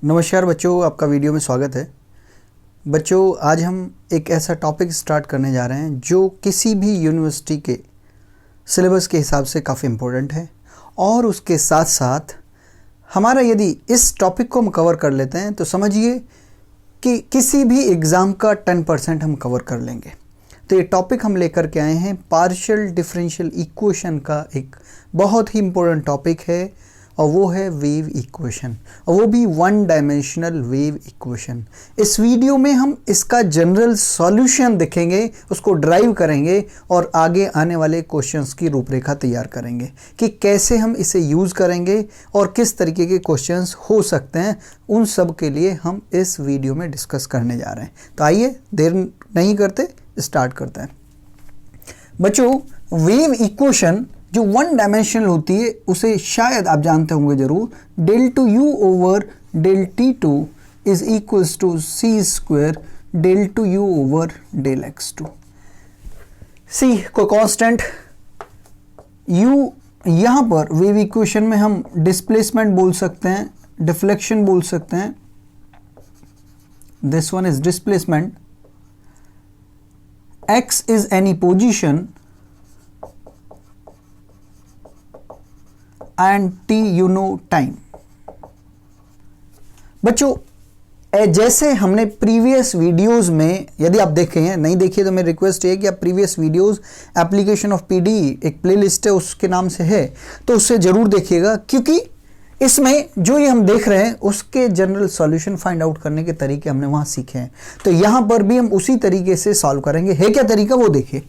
नमस्कार बच्चों, आपका वीडियो में स्वागत है। बच्चों, आज हम एक ऐसा टॉपिक स्टार्ट करने जा रहे हैं जो किसी भी यूनिवर्सिटी के सिलेबस के हिसाब से काफ़ी इम्पोर्टेंट है और उसके साथ साथ हमारा यदि इस टॉपिक को हम कवर कर लेते हैं तो समझिए कि किसी भी एग्ज़ाम का 10% हम कवर कर लेंगे। तो ये टॉपिक हम लेकर के आए हैं, पार्शियल डिफरेंशियल इक्वेशन का एक बहुत ही इम्पोर्टेंट टॉपिक है और वो है वेव इक्वेशन, और वो भी वन डायमेंशनल वेव इक्वेशन। इस वीडियो में हम इसका जनरल सॉल्यूशन देखेंगे, उसको ड्राइव करेंगे और आगे आने वाले क्वेश्चंस की रूपरेखा तैयार करेंगे कि कैसे हम इसे यूज़ करेंगे और किस तरीके के क्वेश्चंस हो सकते हैं। उन सब के लिए हम इस वीडियो में डिस्कस करने जा रहे हैं। तो आइए देर नहीं करते स्टार्ट करते हैं। बच्चों, वेव इक्वेशन जो वन डायमेंशनल होती है उसे शायद आप जानते होंगे जरूर, del two u over del t two is equals to c square del two u over del x to. सी को कांस्टेंट, यू यहाँ पर वेव इक्वेशन में हम डिस्प्लेसमेंट बोल सकते हैं, डिफ्लेक्शन बोल सकते हैं। This one is displacement, x is any position and T you know time. बच्चों, जैसे हमने प्रीवियस वीडियोस में, यदि आप देखे हैं, नहीं देखिए तो मेरी रिक्वेस्ट है कि आप previous videos application of PD एक प्लेलिस्ट है उसके नाम से है, तो उससे जरूर देखिएगा, क्योंकि इसमें जो ये हम देख रहे हैं उसके जनरल सॉल्यूशन फाइंड आउट करने के तरीके हमने वहां सीखे हैं। तो यहां पर भी हम उसी तरीके से सॉल्व करेंगे। है क्या तरीका वो देखिए।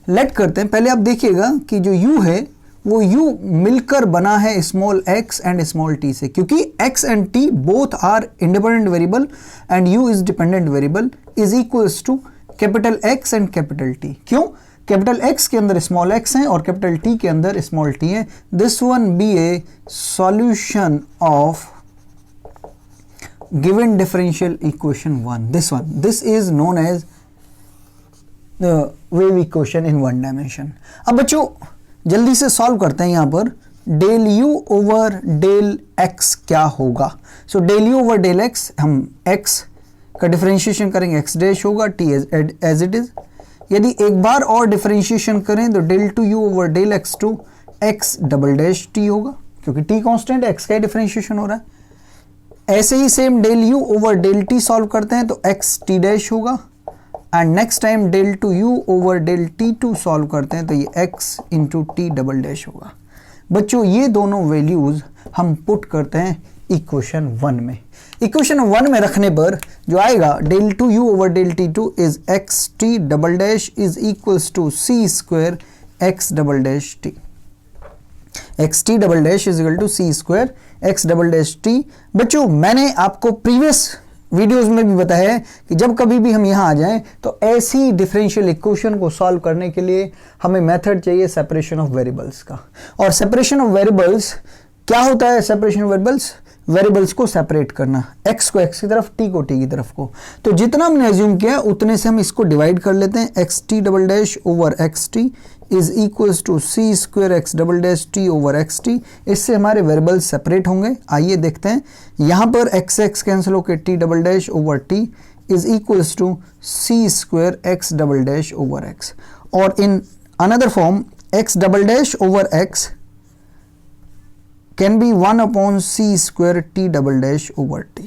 लेट करते हैं, पहले आप देखिएगा कि जो u है वो u मिलकर बना है small x and small t से, क्योंकि x and t both are independent variable and u is dependent variable, is equals to capital X एंड कैपिटल T। क्यों? कैपिटल X के अंदर स्मॉल x है और कैपिटल T के अंदर स्मॉल t है। This one be a solution of given differential equation 1। This is known as the wave equation in one dimension. अब बच्चों जल्दी से सॉल्व करते हैं। यहाँ पर del u over del x क्या होगा। सो del u over del x, हम x का डिफरेंशिएशन करेंगे, x डैश होगा, t एज इट इज। यदि एक बार और डिफरेंशिएशन करें तो del two u over del x two x double dash t होगा, क्योंकि t कांस्टेंट है, x का डिफरेंशिएशन हो रहा है। ऐसे ही same del u over del t solve करते हैं तो x t डैश होगा, and next time del two u over del t two solve करते हैं तो ये x into t double dash होगा। बच्चों, ये दोनों वैल्यूज हम पुट करते हैं इक्वेशन 1 में। इक्वेशन 1 में रखने पर जो आएगा del two u over del t two is x t double dash is equals to c square x double dash t. X t double dash is equal to c square x double dash t. बच्चों, मैंने आपको previous videos में भी बताया है कि जब कभी भी हम यहाँ आ जाएं तो ऐसी डिफरेंशियल इक्वेशन को सॉल्व करने के लिए हमें मेथड चाहिए सेपरेशन ऑफ वेरिएबल्स का। और सेपरेशन ऑफ वेरिएबल्स क्या होता है? सेपरेशन ऑफ वेरिएबल्स को सेपरेट करना, x को x की तरफ, t को t की तरफ को। तो जितना हमने एज्यूम किया उतने से हम इसको डिवाइड कर लेते हैं। X t double dash over x t is equals to c square x double dash t over x t. इससे हमारे वेरिएबल्स सेपरेट होंगे। आइए देखते हैं। यहाँ पर एक्स एक्स कैंसिल होकर t double dash over t is equals to c square x double dash over x, और in another form x double dash over x can be 1 upon c square t double dash over t.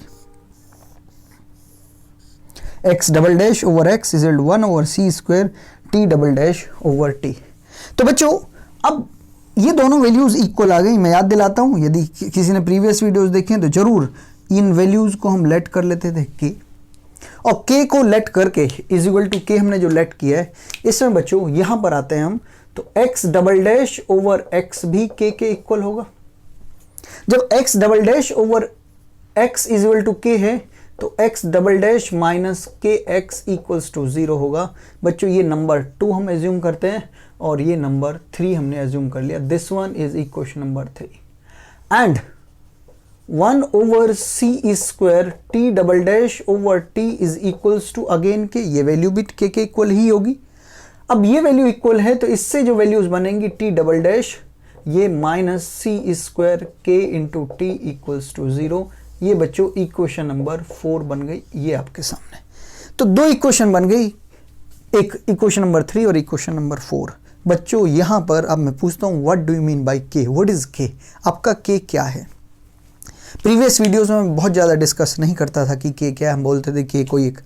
x double dash over x is equal to 1 over c square t double dash over t. तो बच्चों, अब ये दोनों values equal आ गई। मैं याद दिलाता हूँ, यदि किसी ने प्रीवियस वीडियोस देखे हैं तो जरूर इन वैल्यूज को हम लेट कर लेते थे k, और k को लेट करके इज इक्वल टू k हमने जो लेट किया है, इसमें बच्चों यहां पर आते हैं हम, तो x double dash over x भी k के इक्वल होगा। जब x double dash over x is equal to k है तो x double dash minus k x equals to 0 होगा। बच्चों, ये नंबर 2 हम एज्यूम करते हैं और ये नंबर 3 हमने एज्यूम कर लिया। This one is equation number 3 and 1 over c square t double dash over t is equals to again k, ये वैल्यू भी k के इक्वल ही होगी। अब ये वैल्यू इक्वल है तो इससे जो वैल्यूज बनेंगी t डबल डैश ये माइनस सी स्क्वायर के इंटू टी इक्वल्स टू 0, ये बच्चों इक्वेशन नंबर 4 बन गई, ये आपके सामने। तो दो इक्वेशन बन गई, एक इक्वेशन नंबर 3 और इक्वेशन नंबर 4। बच्चों यहां पर अब मैं पूछता हूं what do you mean by के, व्हाट इज के, आपका के क्या है। प्रीवियस वीडियोस में मैं बहुत ज़्यादा डिस्कस नहीं करता था कि के क्या है, हम बोलते थे कि कोई एक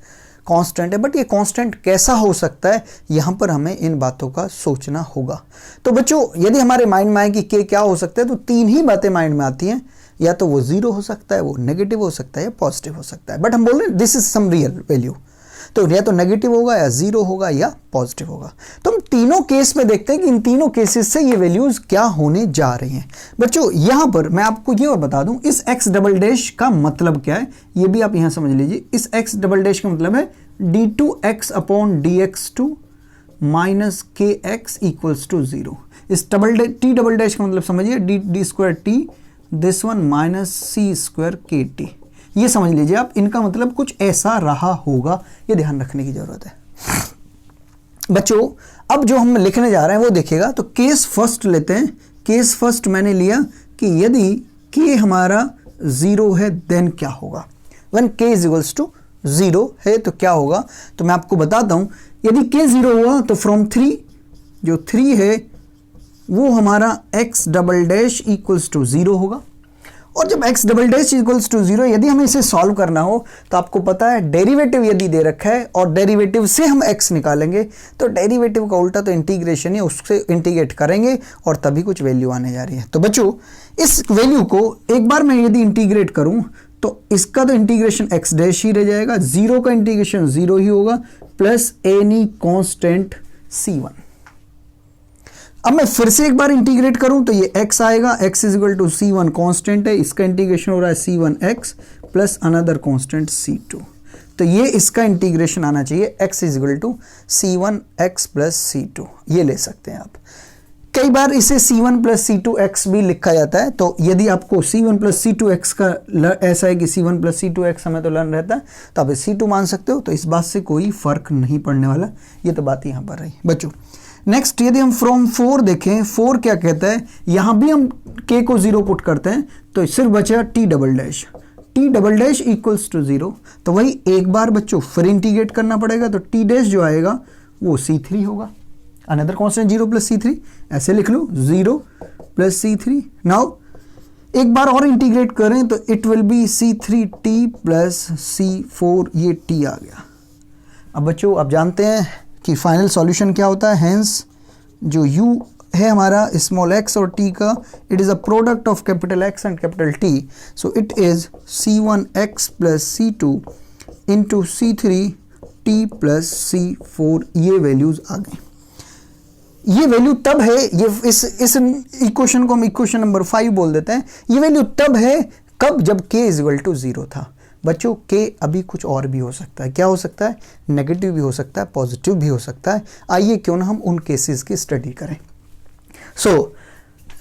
कांस्टेंट है, बट ये कांस्टेंट कैसा हो सकता है, यहाँ पर हमें इन बातों का सोचना होगा। तो बच्चों यदि हमारे माइंड में आए कि के क्या हो सकता है, तो तीन ही बातें माइंड में आती हैं, या तो वो जीरो हो सकता है, वो नेगेटिव हो सकता है, या पॉजिटिव हो सकता है। बट हम बोल रहे हैं this is some real value, तो या तो नेगेटिव होगा, या जीरो होगा, या पॉजिटिव होगा। तो हम तीनों केस में देखते हैं कि इन तीनों केसेस से ये वैल्यूज क्या होने जा रही हैं। बच्चों यहां पर मैं आपको ये और बता दूं, इस एक्स डबल डैश का मतलब क्या है, ये भी आप यहां समझ लीजिए। इस एक्स डबल डैश का मतलब है d2x upon dx2 minus k x equals to zero. इस टी डबल डैश का मतलब समझिए d square t this one minus c square k t, ये समझ लीजिए आप, इनका मतलब कुछ ऐसा रहा होगा, ये ध्यान रखने की जरूरत है। बच्चों अब जो हम लिखने जा रहे हैं वो देखिएगा, तो केस फर्स्ट लेते हैं। केस फर्स्ट मैंने लिया कि यदि के हमारा जीरो है देन क्या होगा, व्हेन के इज इक्वल्स टू जीरो है तो क्या होगा। तो मैं आपको बताता हूं, यदि के जीरो हुआ तो फ्रॉम 3, जो 3 है वो हमारा x double dash equals to zero होगा। और जब x double dash equals to zero, यदि हमें इसे सॉल्व करना हो तो आपको पता है डेरिवेटिव यदि दे रखा है और डेरिवेटिव से हम x निकालेंगे, तो डेरिवेटिव का उल्टा तो इंटीग्रेशन ही, उससे इंटीग्रेट करेंगे और तभी कुछ वैल्यू आने जा रही है। तो बच्चों इस वैल्यू को एक बार मैं यदि इंटीग्रेट करूं तो इसका तो इंटीग्रेशन x डैश ही रह जाएगा, जीरो का इंटीग्रेशन जीरो ही होगा, प्लस एनी कांस्टेंट c1। अब मैं फिर से एक बार इंटीग्रेट करूं तो ये x आएगा, x is equal to c1 constant है, इसका इंटीग्रेशन हो रहा है c1x plus another constant c2। तो ये इसका इंटीग्रेशन आना चाहिए x is equal to c1x plus c2, ये ले सकते हैं आप। कई बार इसे c1 प्लस c2x भी लिखा जाता है, तो यदि आपको c1 प्लस c2x का ऐसा है कि c1 प्लस c2x हमें तो लर्न रहता है, तो आप c2 मान सकते हो, तो इस बात से कोई फर्क नहीं पड़ने वाला, ये तो बात यहाँ पर रही। बच्चों नेक्स्ट यदि हम फ्रॉम 4 देखें, 4 क्या कहता है, यहां भी हम k को जीरो पुट करते हैं तो सिर्फ बचा t double dash equals to zero. तो वही एक बार बच्चों फिर इंटीग्रेट करना पड़ेगा, तो t डैश जो आएगा वो c3 होगा, अनदर कांस्टेंट 0 प्लस c3, ऐसे लिख लो 0 प्लस c3। नाउ एक बार और इंटीग्रेट करें तो it will B c3t plus c4, ये t आ गया। अब बच्चों आप जानते हैं कि फाइनल सॉल्यूशन क्या होता है, हेंस जो u है हमारा स्मॉल x और t का, it is a product of capital X एंड capital T, so it is c1x plus c2 into c3t plus c4, ये वैल्यूज आ गई। ये वैल्यू तब है, ये इस इक्वेशन को हम इक्वेशन नंबर 5 बोल देते हैं। ये वैल्यू तब है कब, जब k is equal to zero था। बच्चों के अभी कुछ और भी हो सकता है, क्या हो सकता है, नेगेटिव भी हो सकता है, पॉजिटिव भी हो सकता है। आइए क्यों ना हम उन केसेस की स्टडी करें।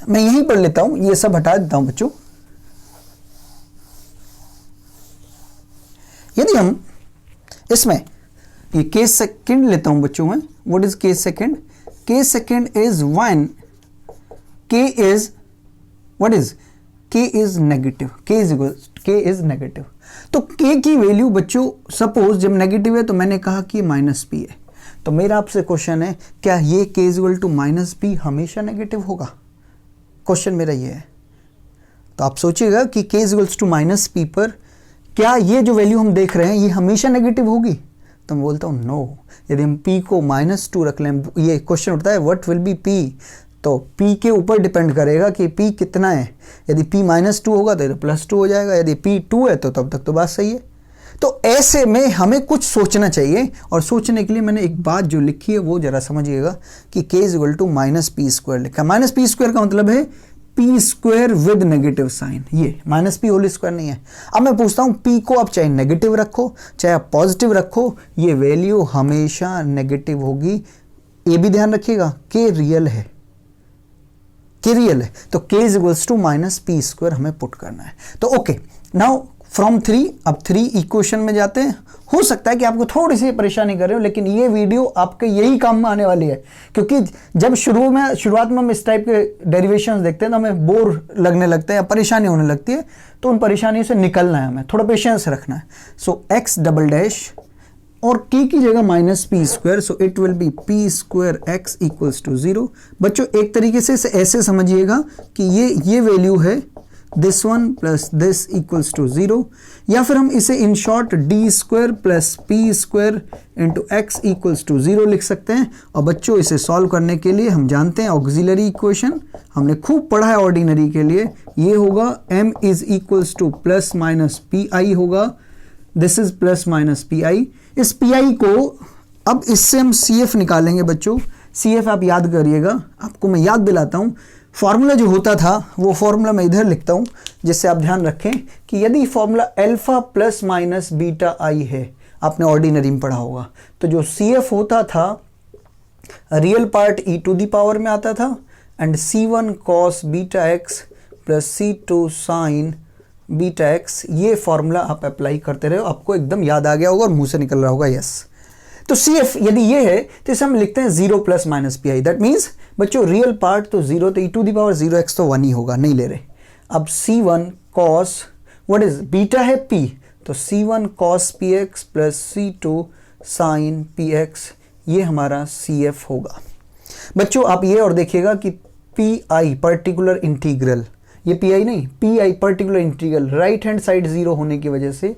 मैं यहीं पढ़ लेता हूं, ये सब हटा देता हूं बच्चों। यदि हम इसमें ये केस सेकंड लेता हूं बच्चों में, what is case second, case second is when k is what is k is negative, k is negative. तो k की वैल्यू बच्चों सपोज जब नेगेटिव है तो मैंने कहा कि माइनस p है, तो मेरा आपसे क्वेश्चन है क्या ये k is equal to minus p हमेशा नेगेटिव होगा, क्वेश्चन मेरा ये है। तो आप सोचिएगा कि k is equal to minus p पर क्या ये जो वैल्यू हम देख रहे हैं ये हमेशा नेगेटिव होगी, तो मैं बोलता हूँ नो। यदि हम p को -2 रख लें, ये क्वेश्चन उठता है व्हाट विल बी p, तो p के ऊपर डिपेंड करेगा कि p कितना है। यदि p -2 होगा तो +2 हो जाएगा, यदि p 2 है तो तब तक तो बात सही है। तो ऐसे में हमें कुछ सोचना चाहिए, और सोचने के लिए मैंने एक बात जो लिखी है वो जरा समझिएगा कि k is equal to -p² लिखा। -p² का मतलब है p² विद नेगेटिव साइन, ये -p होल स्क्वायर नहीं है। अब मैं पूछता हूँ p को आप चाहे नेगेटिव रखो चाहे आप पॉजिटिव रखो, ये वैल्यू हमेशा नेगेटिव होगी। ये भी ध्यान रखिएगा k रियल है, k रियल है, तो k is equals to -p² हमें पुट करना है। तो ओके, नाउ फ्रॉम 3, अब 3 इक्वेशन में जाते हैं। हो सकता है कि आपको थोड़ी सी परेशानी कर रहे हो, लेकिन ये वीडियो आपके यही काम में आने वाली है, क्योंकि जब शुरुआत में हम इस टाइप के डेरिवेशंस देखते हैं तो हमें बोर लगने लगता है या परेशानी होने लगती है, तो उन परेशानियों से निकलना है, हमें थोड़ा पेशेंस रखना है। सो एक्स डबल डैश और k की जगह minus p square, so it will be p square x equals to 0। बच्चों एक तरीके से इसे ऐसे समझिएगा कि ये वैल्यू है this one plus this equals to 0, या फिर हम इसे in short d square plus p square into x equals to 0 लिख सकते हैं। और बच्चों इसे सॉल्व करने के लिए हम जानते हैं ऑक्सिलरी इक्वेशन, हमने खूब पढ़ा है ऑर्डिनरी के लिए, ये होगा m is equals to plus minus p i होगा, this is plus minus p i. इस पी आई को अब इससे हम सी एफ निकालेंगे। बच्चों सी एफ आप याद करिएगा, आपको मैं याद दिलाता हूँ। फॉर्मूला जो होता था वो फॉर्मूला मैं इधर लिखता हूँ, जिससे आप ध्यान रखें कि यदि formula alpha plus minus beta i है, आपने ऑर्डिनरी में पढ़ा होगा, तो जो सी एफ होता था real part e to the power में आता था, and C1 cos beta x plus C2 sine beta x, ये फॉर्मूला आप अप्लाई करते रहे, आपको एकदम याद आ गया होगा और मुंह से निकल रहा होगा यस। तो सी एफ यदि ये है तो इसे हम लिखते हैं 0 plus minus p I. That means बच्चों रियल पार्ट तो 0, तो ई टू दी पावर 0x तो 1 ही होगा, नहीं ले रहे। अब C1 cos what is beta है p, तो C1 cos px plus C2 sine px, ये हमारा CF होगा। बच्चों आप ये और देखिएगा कि PI पर्टिकुलर इंटीग्रल, ये PI नहीं PI particular integral right hand side 0 होने की वजह से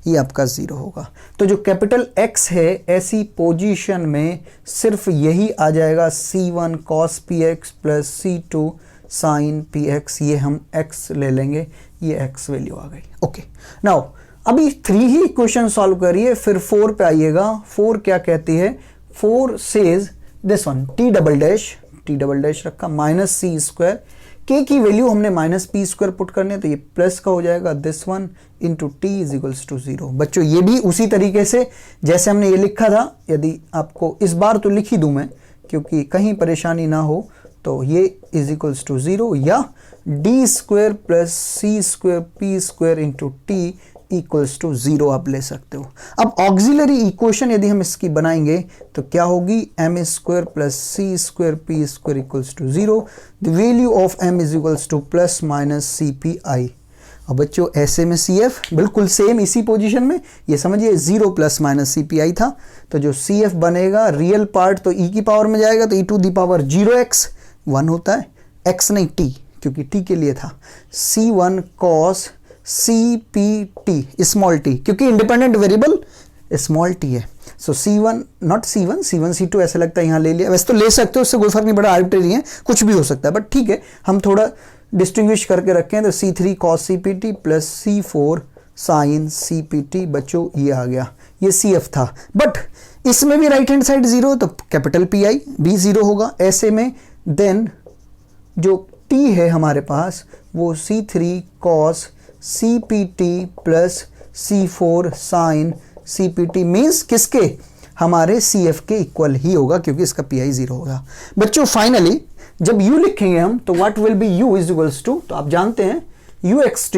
ये आपका 0 होगा। तो जो कैपिटल X है ऐसी पोजीशन में सिर्फ यही आ जाएगा C1 cos px plus C2 sine px, ये हम x ले लेंगे, ये x वैल्यू आ गई। ओके नाउ अभी 3 ही क्वेश्चन सॉल्व करिए, फिर 4 पे आइएगा। 4 क्या कहती है? 4 says this one t double dash रखा माइनस सी स्क्वायर, k की वैल्यू हमने माइनस पी स्क्वायर पुट करने, तो ये प्लस का हो जाएगा this one into t is equals to 0। बच्चों ये भी उसी तरीके से जैसे हमने ये लिखा था, यदि आपको इस बार तो लिख ही दूं मैं क्योंकि कहीं परेशानी ना हो, तो ये इज इक्वल्स टू 0 या d square plus c square p square into t equals to 0 आप ले सकते हो। अब ऑक्सिलरी इक्वेशन यदि हम इसकी बनाएंगे तो क्या होगी? M square plus c square p square equals to 0, the value of m is equals to plus minus c p i. अब बच्चों ऐसे में सी एफ बिल्कुल सेम इसी पोजीशन में, ये समझिए 0 plus minus c p i था, तो जो सी एफ बनेगा रियल पार्ट तो ई की पावर में जाएगा, तो ई टू दी पावर 0x 1 होता है, x नहीं t, क्योंकि t के लिए था, C1 cos CPT small t, क्योंकि इंडिपेंडेंट वेरिएबल स्मॉल t है। सो C1 नॉट C1 C2 ऐसे लगता है यहाँ ले लिया, वैसे तो ले सकते हो, उससे कोई फर्क नहीं पड़ा, आर्बिट्रेरी है, कुछ भी हो सकता है, बट ठीक है हम थोड़ा डिस्टिंग्विश करके रखें, तो C3 cos CPT plus C4 sine CPT। बच्चों ये आ गया, ये CF था, बट इसमें भी राइट हैंड साइड 0, तो कैपिटल PI भी 0 होगा ऐसे में। देन जो T है हमारे पास वो C3 cos CPT plus C4 sine CPT means किसके? हमारे CF के इक्वल ही होगा, क्योंकि इसका PI 0 होगा। बच्चों फाइनली जब U लिखेंगे हम तो what will be U is equals to, तो आप जानते हैं UXT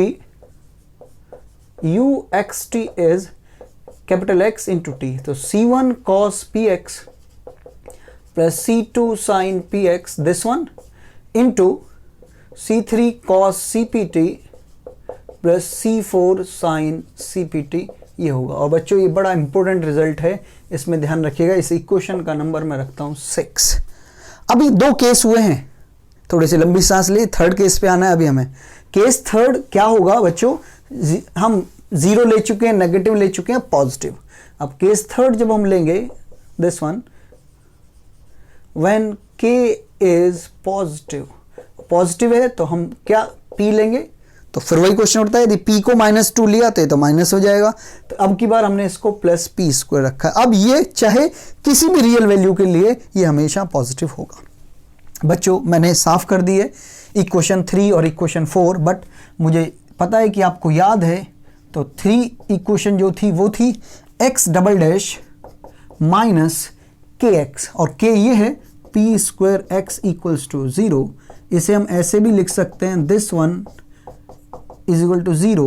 is capital X into T, तो C1 cos PX plus C2 sine PX this one into C3 cos CPT plus C4 sine CPT, ये होगा। और बच्चों ये बड़ा इंपॉर्टेंट रिजल्ट है, इसमें ध्यान रखिएगा। इस इक्वेशन का नंबर मैं रखता हूं 6। अभी 2 केस हुए हैं, थोड़ी सी लंबी सांस ले, थर्ड केस पे आना है अभी हमें। केस थर्ड क्या होगा बच्चों? हम 0 ले चुके हैं, नेगेटिव ले चुके हैं, पॉजिटिव। अब केस थर्ड जब हम लेंगे this one, when k is positive है तो हम क्या p लेंगे, तो फिर वही क्वेश्चन उठता है, यदि p को -2 लिया तो माइनस हो जाएगा, तो अब की बार हमने इसको प्लस पी स्क्वायर रखा है। अब ये चाहे किसी भी रियल वैल्यू के लिए ये हमेशा पॉजिटिव होगा। बच्चों मैंने साफ कर दी है इक्वेशन 3 और इक्वेशन 4, बट मुझे पता है कि आपको याद है, तो 3 इक्वेशन जो थी वो थी x double dash minus kx, और k ये है p square x equals to 0। इसे हम ऐसे भी लिख सकते हैं, this one is equal to 0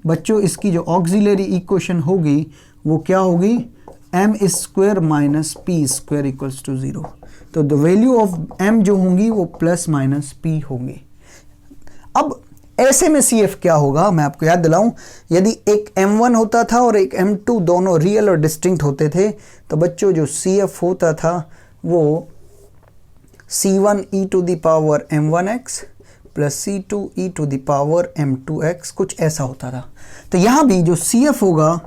बच्चों इसकी जो ऑक्सिलरी इक्वेशन होगी वो क्या होगी, m square minus p square equals to 0। तो द वैल्यू ऑफ एम जो होंगी वो प्लस माइनस पी होंगी। अब ऐसे में सी एफ क्या होगा, मैं आपको याद दिलाऊं, यदि एक M1 होता था और एक M2 दोनों रियल और डिस्टिंक्ट होते थे, तो बच्चों जो सी एफ होता था वो C1 e to the power M1x plus C2 e to the power M2x, कुछ ऐसा होता था। तो यहां भी जो सी एफ होगा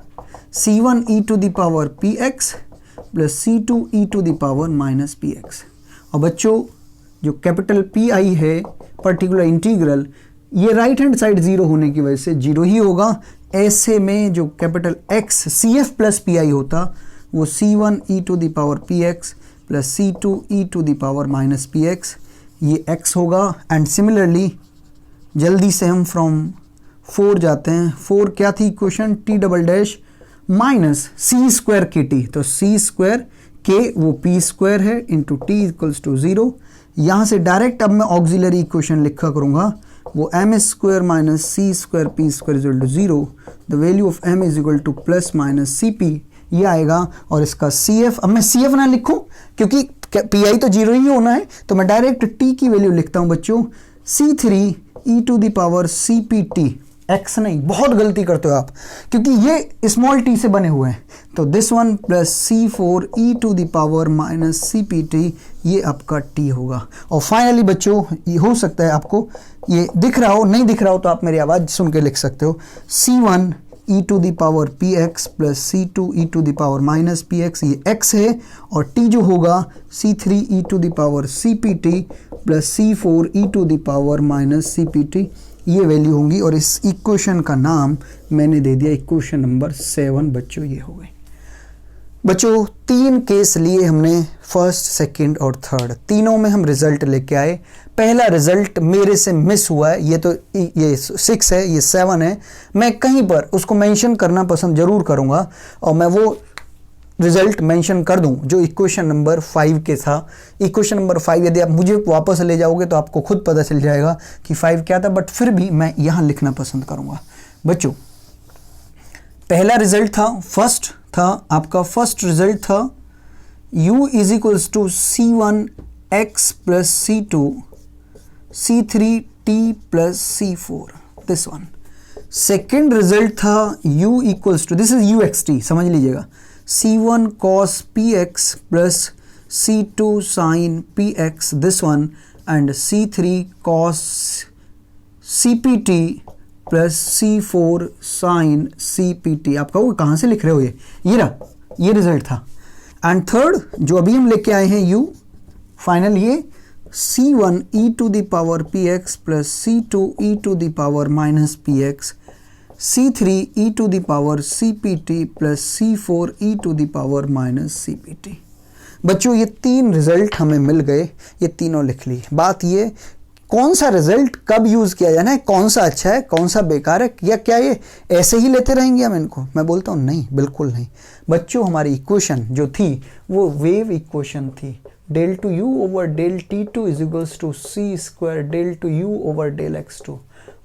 C1 e to the power Px plus C2 e to the power minus Px। और बच्चों जो कैपिटल PI है, पर्टिकुलर इंटीग्रल, ये राइट हैंड साइड जीरो होने की वजह से जीरो ही होगा। ऐसे में जो capital X CF plus PI होता वो C1 e to the power Px plus C2 e to the power minus Px, ये X होगा। एंड सिमिलरली जल्दी से हम फ्रॉम 4 जाते हैं। 4 क्या थी equation, T double dash minus C square KT, तो C स्क्वायर K वो P स्क्वायर है इंटू T इक्वल्स टू 0। यहाँ से डायरेक्ट अब मैं ऑक्सिलरी इक्वेशन लिखा करूँगा, वो m square minus c square p square is equal to 0। The value of m is equal to plus minus c p, ये आएगा। और इसका सी एफ, अब मैं सी एफ ना लिखूं क्योंकि पी आई तो 0 ही होना है, तो मैं डायरेक्ट टी की वैल्यू लिखता हूं बच्चों, C3 e to the power c p t, x नहीं, बहुत गलती करते हो आप क्योंकि ये स्मॉल टी से बने हुए हैं। तो this one plus C4 e to the power minus c p t, ये आपका टी होगा। और फाइनली बच्चों ये हो सकता है आपको ये दिख रहा हो, नहीं दिख रहा हो तो आप मेरी आवाज़ सुन के लिख सकते हो, C1 e to the power Px plus C2 e to the power minus Px, ये x है। और t जो होगा C3 e to the power CPT plus C4 e to the power minus CPT, ये वैल्यू होंगी। और इस equation का नाम मैंने दे दिया इक्वेशन नंबर 7 बच्चों, ये हो गए। बच्चों 3 केस लिए हमने, फर्स्ट, सेकंड और थर्ड, तीनों में हम रिजल्ट लेके आए। पहला रिजल्ट मेरे से मिस हुआ है, ये 6 है, ये 7 है। मैं कहीं पर उसको मेंशन करना पसंद जरूर करूंगा और मैं वो रिजल्ट मेंशन कर दूं जो इक्वेशन नंबर 5 के था। इक्वेशन नंबर 5 यदि आप मुझे वापस ले जाओगे तो आपको खुद पता चल जाएगा कि 5 क्या था, बट फिर भी मैं यहां लिखना पसंद करूंगा। बच्चों पहला रिजल्ट था, फर्स्ट था आपका, फर्स्ट रिजल्ट था u is equals to C1x plus C2 C3t plus C4, this one. Second result था u equals to, this is uxt, समझ लीजिएगा, C1 cos px plus C2 sin px, this one, and C3 cos cpt plus C4 sin cpt। आप कहोगे कहाँ से लिख रहे हो ये रहा, ये रिजल्ट था। एंड थर्ड जो अभी हम लेके आए हैं u फाइनल, ये C1 e to the power px plus C2 e to the power minus px, C3 e to the power CPT plus C4 e to the power minus CPT। बच्चों ये 3 result हमें मिल गए, ये तीनों लिख लिए। बात ये कौन सा रिजल्ट कब यूज़ किया जाना है, कौन सा अच्छा है कौन सा बेकार है, या क्या ये ऐसे ही लेते रहेंगे हम इनको? मैं बोलता हूँ नहीं, बिल्कुल नहीं। बच्चों हमारी इक्वेशन जो थी वो वेव इक्वेशन थी, del two u over del T2 is equals to C square del two u over del X2।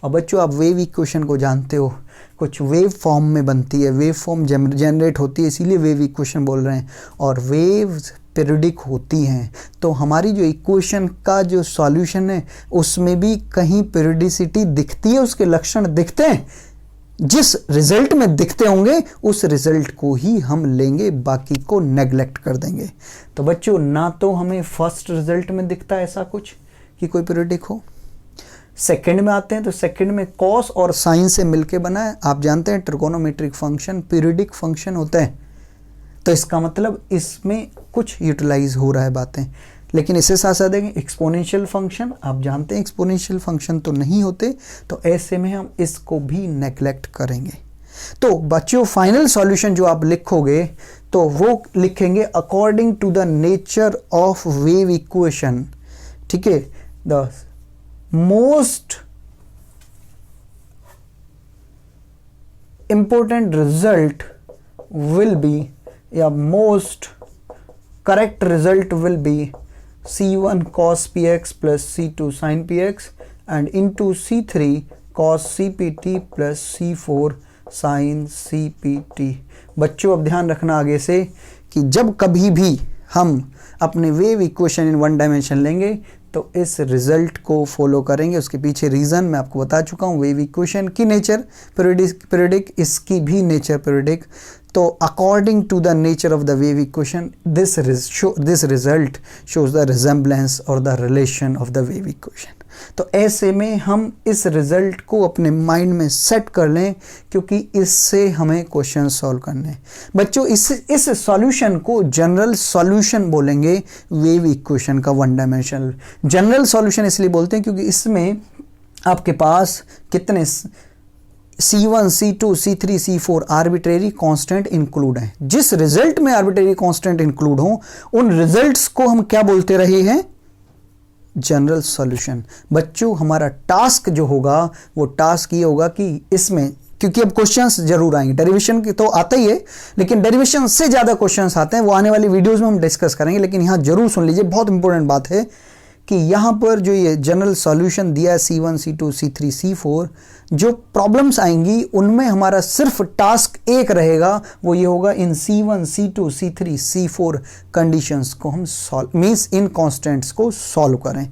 और बच्चों आप वेव इक्वेशन को जानते हो, कुछ वेव फॉर्म में बनती है, वेव फॉर्म जनरेट होती है, इसीलिए वेव इक्वेशन बोल रहे हैं। और वेव्स पीरियडिक होती हैं, तो हमारी जो इक्वेशन का जो सॉल्यूशन है उसमें भी कहीं पीरियडिसिटी दिखती है, उसके लक्षण दिखते हैं। जिस रिजल्ट में दिखते होंगे उस रिजल्ट को ही हम लेंगे, बाकी को नेग्लेक्ट कर देंगे। तो बच्चों ना तो हमें फर्स्ट रिजल्ट में दिखता है ऐसा कुछ कि कोई पीरियडिक हो। सेकंड में आते हैं तो सेकंड में कॉस और साइन से मिलके बना है। आप जानते हैं ट्रिगोनोमेट्रिक फंक्शन पीरियडिक फंक्शन होते हैं, तो इसका मतलब इसमें कुछ यूटिलाइज हो रहा है बातें। लेकिन इससे साथ साथ देखें एक्सपोनेंशियल फंक्शन, आप जानते हैं एक्सपोनेंशियल फंक्शन तो नहीं होते, तो ऐसे में हम इसको भी नेग्लेक्ट करेंगे। तो बच्चों फाइनल सॉल्यूशन जो आप लिखोगे तो वो लिखेंगे according to the nature of wave equation. ठीक है, the most important result will be, या most correct result will be C1 cos px plus C2 sin px and into C3 cos CPT plus C4 sin CPT। बच्चों अब ध्यान रखना आगे से कि जब कभी भी हम अपने wave equation in one dimension लेंगे तो इस रिजल्ट को फॉलो करेंगे। उसके पीछे रीज़न मैं आपको बता चुका हूँ। वेव इक्वेशन की नेचर पीरियडिक, इसकी भी नेचर पीरियडिक। तो according to the nature of the wave equation this result shows the resemblance और the relation of the wave equation. तो ऐसे में हम इस रिजल्ट को अपने माइंड में सेट कर लें, क्योंकि इससे हमें क्वेश्चन सॉल्व करने हैं। बच्चों इस सॉल्यूशन को जनरल सॉल्यूशन बोलेंगे वेव इक्वेशन का, वन डायमेंशनल। जनरल सॉल्यूशन इसलिए बोलते हैं क्योंकि इसमें आपके पास कितने C1, C2, C3, C4 arbitrary constant include हैं। जिस रिजल्ट में आर्बिट्रेरी कांस्टेंट इंक्लूड हो उन रिजल्ट्स को हम क्या बोलते रहे हैं? General solution. बच्चों हमारा टास्क जो होगा वो टास्क ये होगा कि इसमें, क्योंकि अब क्वेश्चंस जरूर आएंगे, डेरिवेशन की तो आता ही है, लेकिन डेरिवेशन से ज्यादा क्वेश्चंस आते हैं, वो आने वाली वीडियोस में हम डिस्कस करेंगे। लेकिन यहां जरूर सुन लीजिए, बहुत इंपॉर्टेंट बात है कि यहां पर जो ये जनरल सॉल्यूशन दिया है C1, C2, C3, C4, जो प्रॉब्लम्स आएंगी उनमें हमारा सिर्फ टास्क एक रहेगा, वो ये होगा इन C1, C2, C3, C4 conditions को हम सॉल्व, मींस इन कांस्टेंट्स को सॉल्व करें।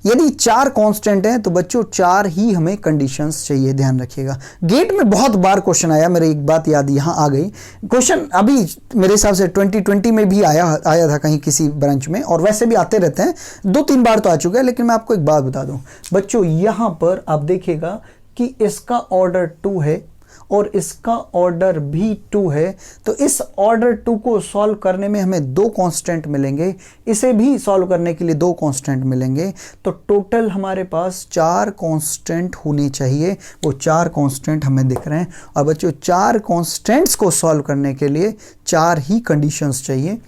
यदि 4 कांस्टेंट हैं तो बच्चों 4 ही हमें कंडीशंस चाहिए, ध्यान रखिएगा। गेट में बहुत बार क्वेश्चन आया, मेरे एक बात याद यहां आ गई। क्वेश्चन अभी मेरे हिसाब से 2020 में भी आया था कहीं किसी ब्रांच में, और वैसे भी आते रहते हैं, 2-3 बार तो आ चुका है। लेकिन मैं आपको एक बात बता दूं बच्चों, यहां पर आप देखिएगा कि इसका ऑर्डर 2 है और इसका ऑर्डर भी 2 है। तो इस ऑर्डर 2 को सॉल्व करने में हमें 2 कांस्टेंट मिलेंगे, इसे भी सॉल्व करने के लिए 2 कांस्टेंट मिलेंगे। तो टोटल हमारे पास 4 कांस्टेंट होने चाहिए। वो 4 कांस्टेंट हमें दिख रहे हैं। और बच्चों 4 कांस्टेंट्स को सॉल्व करने के लिए 4 ही कंडीशंस चाहिए।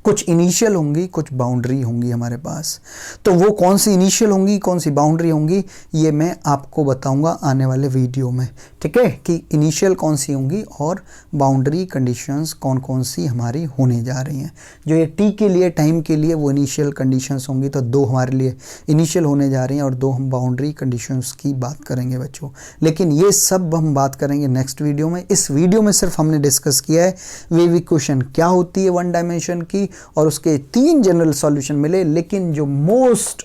कुछ इनिशियल होंगी, कुछ बाउंड्री होंगी हमारे पास। तो वो कौन सी इनिशियल होंगी, कौन सी बाउंड्री होंगी, ये मैं आपको बताऊंगा आने वाले वीडियो में, ठीक है, कि इनिशियल कौन सी होंगी और बाउंड्री कंडीशंस कौन कौन सी हमारी होने जा रही हैं। जो ये टी के लिए, टाइम के लिए वो इनिशियल कंडीशंस होंगी, तो 2 हमारे लिए इनिशियल होने जा रही हैं और 2 हम बाउंड्री कंडीशंस की बात करेंगे बच्चों। लेकिन ये सब हम बात करेंगे नेक्स्ट वीडियो में। इस वीडियो में सिर्फ हमने डिस्कस किया है वेव इक्वेशन क्या होती है वन डायमेंशन की, और उसके 3 जनरल सॉल्यूशन मिले। लेकिन जो मोस्ट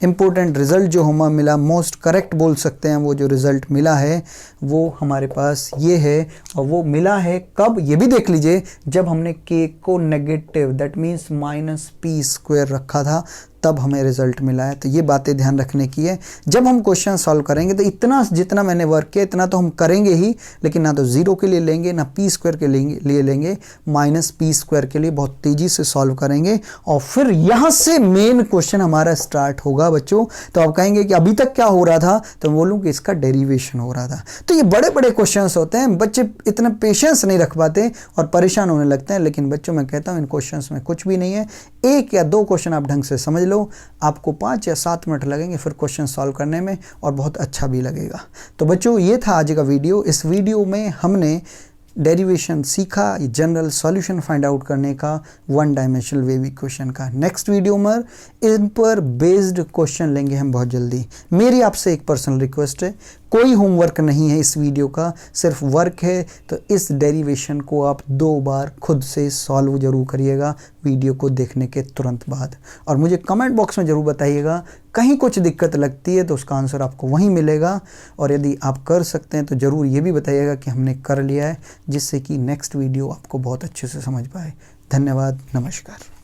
इंपॉर्टेंट रिजल्ट जो हमें मिला, मोस्ट करेक्ट बोल सकते हैं, वो जो रिजल्ट मिला है वो हमारे पास ये है। और वो मिला है कब, ये भी देख लीजिए, जब हमने k को नेगेटिव, दैट मीन्स -p² रखा था, तब हमें रिजल्ट मिला है। तो ये बातें ध्यान रखने की है। जब हम क्वेश्चन सॉल्व करेंगे तो इतना जितना मैंने वर्क किया इतना तो हम करेंगे ही, लेकिन ना तो 0 के लिए लेंगे ना p² के लिए लेंगे, -p² के लिए बहुत तेजी से सॉल्व करेंगे। और फिर यहाँ से मेन क्वेश्चन हमारा स्टार्ट होगा बच्चों। तो आप कहेंगे कि अभी तक क्या हो रहा था, तो मैं बोलूँ कि इसका डेरिवेशन हो रहा था। तो ये बड़े बड़े क्वेश्चन होते हैं, बच्चे इतना पेशेंस नहीं रख पाते और परेशान होने लगते हैं। लेकिन बच्चों मैं कहता हूँ इन क्वेश्चन में कुछ भी नहीं है। 1 या 2 क्वेश्चन आप ढंग से समझ लो, आपको 5 या 7 मिनट लगेंगे फिर क्वेश्चन सॉल्व करने में, और बहुत अच्छा भी लगेगा। तो बच्चों ये था आज का वीडियो। इस वीडियो में हमने डेरिवेशन सीखा, जनरल सॉल्यूशन फाइंड आउट करने का वन डायमेंशनल वेव इक्वेशन का। नेक्स्ट वीडियो में इन पर बेस्ड क्वेश्चन लेंगे हम बहुत जल्दी। मेरी आपसे एक पर्सनल रिक्वेस्ट है, कोई होमवर्क नहीं है इस वीडियो का, सिर्फ वर्क है। तो इस डेरिवेशन को आप 2 बार खुद से सॉल्व जरूर करिएगा वीडियो को देखने के तुरंत बाद, और मुझे कमेंट बॉक्स में ज़रूर बताइएगा। कहीं कुछ दिक्कत लगती है तो उसका आंसर आपको वहीं मिलेगा, और यदि आप कर सकते हैं तो ज़रूर ये भी बताइएगा कि हमने कर लिया है, जिससे कि नेक्स्ट वीडियो आपको बहुत अच्छे से समझ पाए। धन्यवाद, नमस्कार।